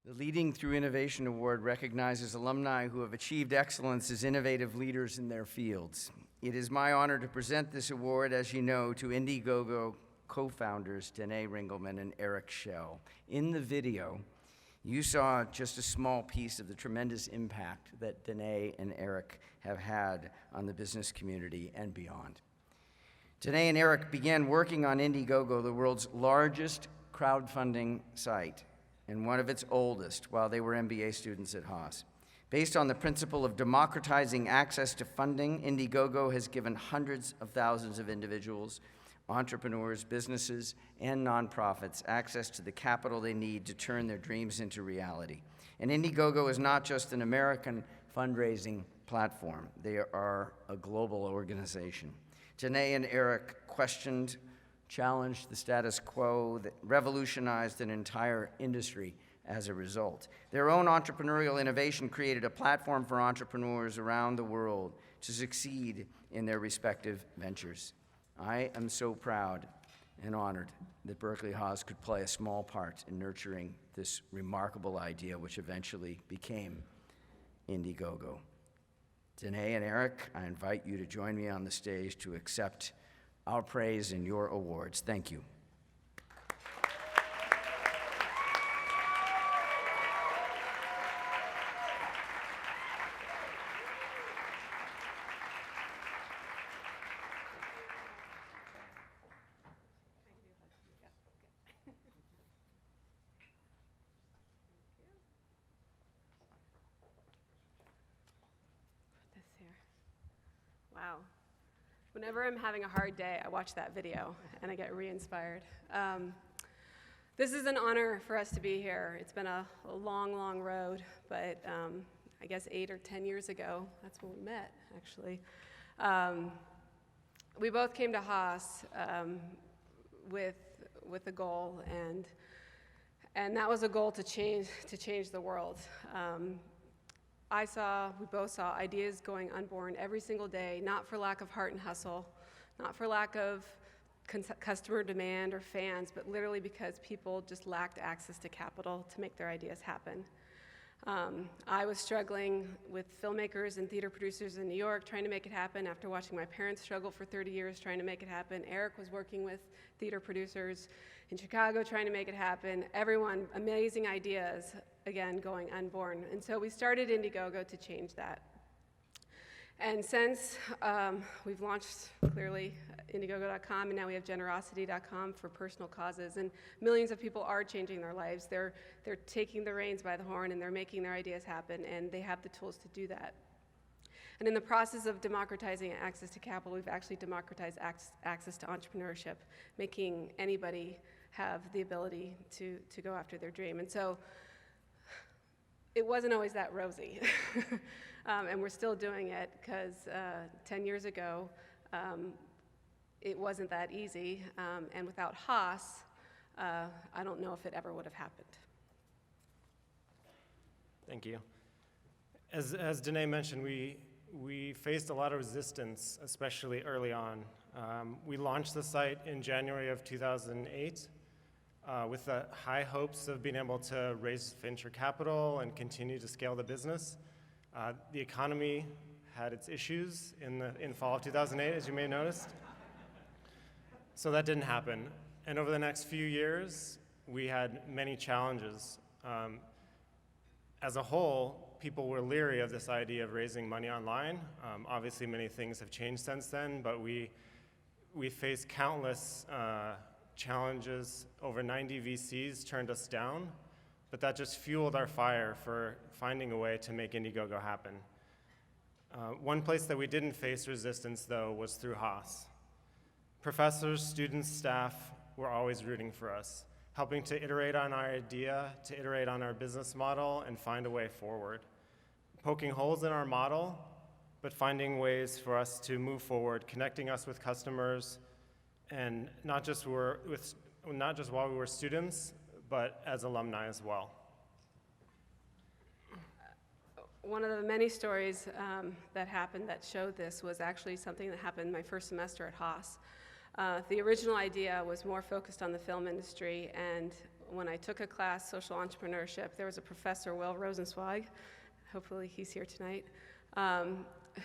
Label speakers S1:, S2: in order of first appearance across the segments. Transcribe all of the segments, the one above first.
S1: The Leading Through Innovation Award recognizes alumni who have achieved excellence as innovative leaders in their fields. It is my honor to present this award, as you know, to Indiegogo co-founders Danae Ringelmann and Schell. In the video, you saw just a small piece of the tremendous impact that Danae and Eric have had on the business community and beyond. Danae and Eric began working on Indiegogo, the world's largest crowdfunding site, and one of its oldest, while they were MBA students at Haas. Based on the principle of democratizing access to funding, Indiegogo has given hundreds of thousands of individuals, entrepreneurs, businesses, and nonprofits access to the capital they need to turn their dreams into reality. And Indiegogo is not just an American fundraising platform. They are a global organization. Danae and Eric questioned, challenged the status quo, that revolutionized an entire industry as a result. Their own entrepreneurial innovation created a platform for entrepreneurs around the world to succeed in their respective ventures. I am so proud and honored that Berkeley-Haas could play a small part in nurturing this remarkable idea, which eventually became Indiegogo. Danae and Eric, I invite you to join me on the stage to accept our praise and your awards. Thank you.
S2: Wow. Whenever I'm having a hard day, I watch that video and I get re-inspired. This is an honor for us to be here. It's been a long, long road, but I guess 8 or 10 years ago, that's when we met, actually. We both came to Haas with a goal, and that was a goal to change the world. We both saw ideas going unborn every single day, not for lack of heart and hustle, not for lack of customer demand or fans, but literally because people just lacked access to capital to make their ideas happen. I was struggling with filmmakers and theater producers in New York trying to make it happen after watching my parents struggle for 30 years trying to make it happen. Eric was working with theater producers in Chicago trying to make it happen. Everyone, amazing ideas, again, going unborn. And so we started Indiegogo to change that. And since we've launched, clearly, Indiegogo.com, and now we have generosity.com for personal causes, and millions of people are changing their lives. They're taking the reins by the horn, and they're making their ideas happen, and they have the tools to do that. And in the process of democratizing access to capital, we've actually democratized access to entrepreneurship, making anybody have the ability to go after their dream. And so it wasn't always that rosy. And we're still doing it because 10 years ago, it wasn't that easy. And without Haas, I don't know if it ever would have happened.
S3: Thank you. As Danae mentioned, we faced a lot of resistance, especially early on. We launched the site in January of 2008 with the high hopes of being able to raise venture capital and continue to scale the business. The economy had its issues in fall of 2008, as you may have noticed. So that didn't happen. And over the next few years, we had many challenges. As a whole, people were leery of this idea of raising money online. Obviously, many things have changed since then, but we faced countless challenges. Over 90 VCs turned us down, but that just fueled our fire for finding a way to make Indiegogo happen. One place that we didn't face resistance, though, was through Haas. Professors, students, staff were always rooting for us, helping to iterate on our idea, to iterate on our business model, and find a way forward. Poking holes in our model, but finding ways for us to move forward, connecting us with customers, and not just while we were students, but as alumni as well.
S2: One of the many stories that happened that showed this was actually something that happened my first semester at Haas. The original idea was more focused on the film industry, and when I took a class, social entrepreneurship, there was a professor, Will Rosenzweig, hopefully he's here tonight,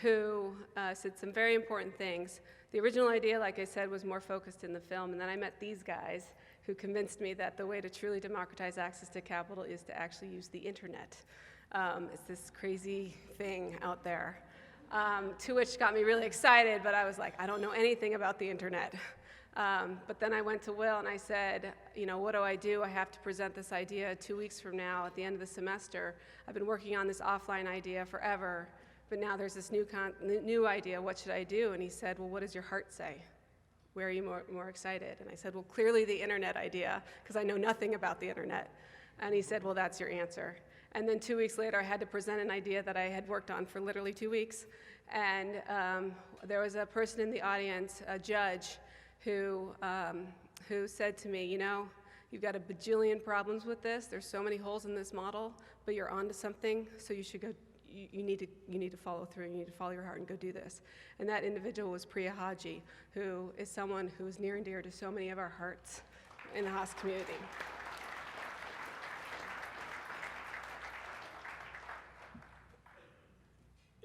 S2: who said some very important things. The original idea, like I said, was more focused in the film, and then I met these guys who convinced me that the way to truly democratize access to capital is to actually use the internet. It's this crazy thing out there, to which got me really excited, but I was like, I don't know anything about the internet. But then I went to Will and I said, you know, what do? I have to present this idea 2 weeks from now at the end of the semester. I've been working on this offline idea forever, but now there's this new idea. What should I do? And he said, well, what does your heart say? Where are you more excited? And I said, well, clearly the internet idea, because I know nothing about the internet. And he said, well, that's your answer. And then 2 weeks later, I had to present an idea that I had worked on for literally 2 weeks. And there was a person in the audience, a judge, who said to me, you know, you've got a bajillion problems with this. There's so many holes in this model, but you're onto something, so you should go. You need to follow through. You need to follow your heart and go do this. And that individual was Priya Haji, who is someone who is near and dear to so many of our hearts in the Haas community.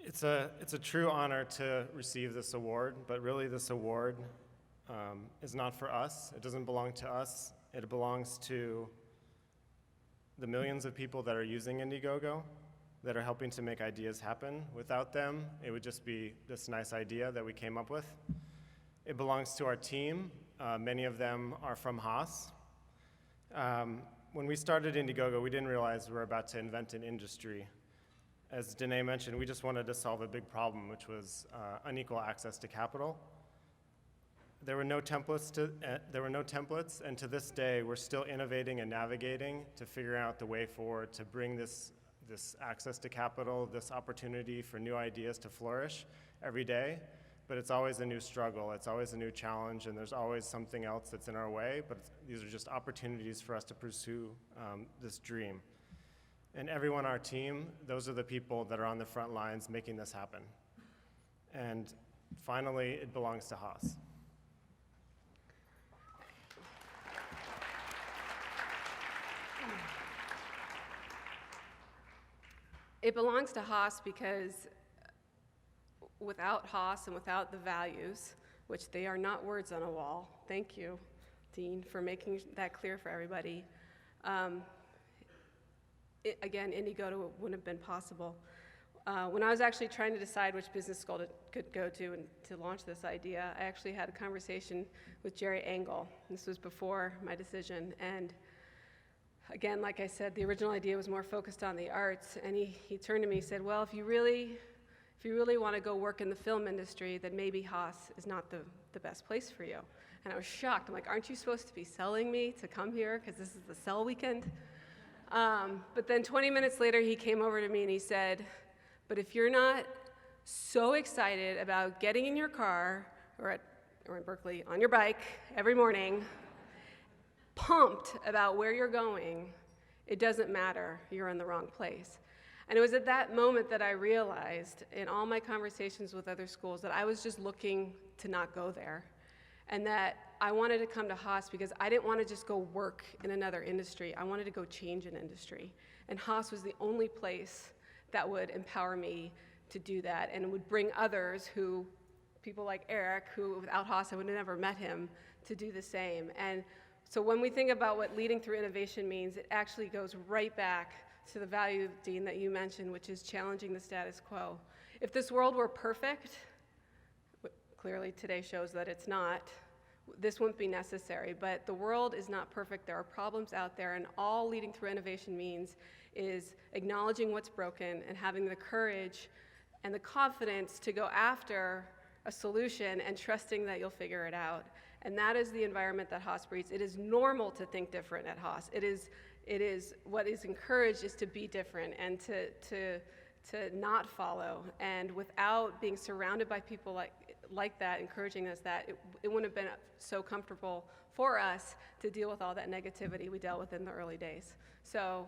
S3: It's a true honor to receive this award, but really this award is not for us. It doesn't belong to us. It belongs to the millions of people that are using Indiegogo, that are helping to make ideas happen. Without them, it would just be this nice idea that we came up with. It belongs to our team. Many of them are from Haas. When we started Indiegogo, we didn't realize we were about to invent an industry. As Danae mentioned, we just wanted to solve a big problem, which was unequal access to capital. There were no templates, and to this day, we're still innovating and navigating to figure out the way forward to bring this access to capital, this opportunity for new ideas to flourish every day. But it's always a new struggle, it's always a new challenge, and there's always something else that's in our way, but these are just opportunities for us to pursue this dream. And everyone on our team, those are the people that are on the front lines making this happen. And finally, it belongs to Haas.
S2: It belongs to Haas because without Haas and without the values, which they are not words on a wall, thank you, Dean, for making that clear for everybody. Again, Indiegogo wouldn't have been possible. When I was actually trying to decide which business school to go to and to launch this idea, I actually had a conversation with Jerry Engel. This was before my decision. And again, like I said, the original idea was more focused on the arts. And he turned to me and said, well, if you really want to go work in the film industry, then maybe Haas is not the best place for you. And I was shocked. I'm like, aren't you supposed to be selling me to come here because this is the sell weekend? But then 20 minutes later, he came over to me and he said, but if you're not so excited about getting in your car or in Berkeley on your bike every morning, pumped about where you're going, it doesn't matter, you're in the wrong place. And it was at that moment that I realized in all my conversations with other schools that I was just looking to not go there. And that I wanted to come to Haas because I didn't want to just go work in another industry. I wanted to go change an industry. And Haas was the only place that would empower me to do that and would bring others people like Eric, who without Haas I would have never met him, to do the same. And so when we think about what leading through innovation means, it actually goes right back to the value, Dean, that you mentioned, which is challenging the status quo. If this world were perfect, clearly today shows that it's not, this wouldn't be necessary, but the world is not perfect. There are problems out there, and all leading through innovation means is acknowledging what's broken and having the courage and the confidence to go after a solution and trusting that you'll figure it out. And that is the environment that Haas breeds. It is normal to think different at Haas. It is what is encouraged is to be different and to not follow. And without being surrounded by people like that, encouraging us that, it wouldn't have been so comfortable for us to deal with all that negativity we dealt with in the early days. So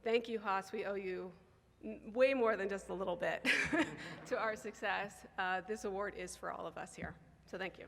S2: thank you, Haas. We owe you way more than just a little bit to our success. This award is for all of us here. So thank you.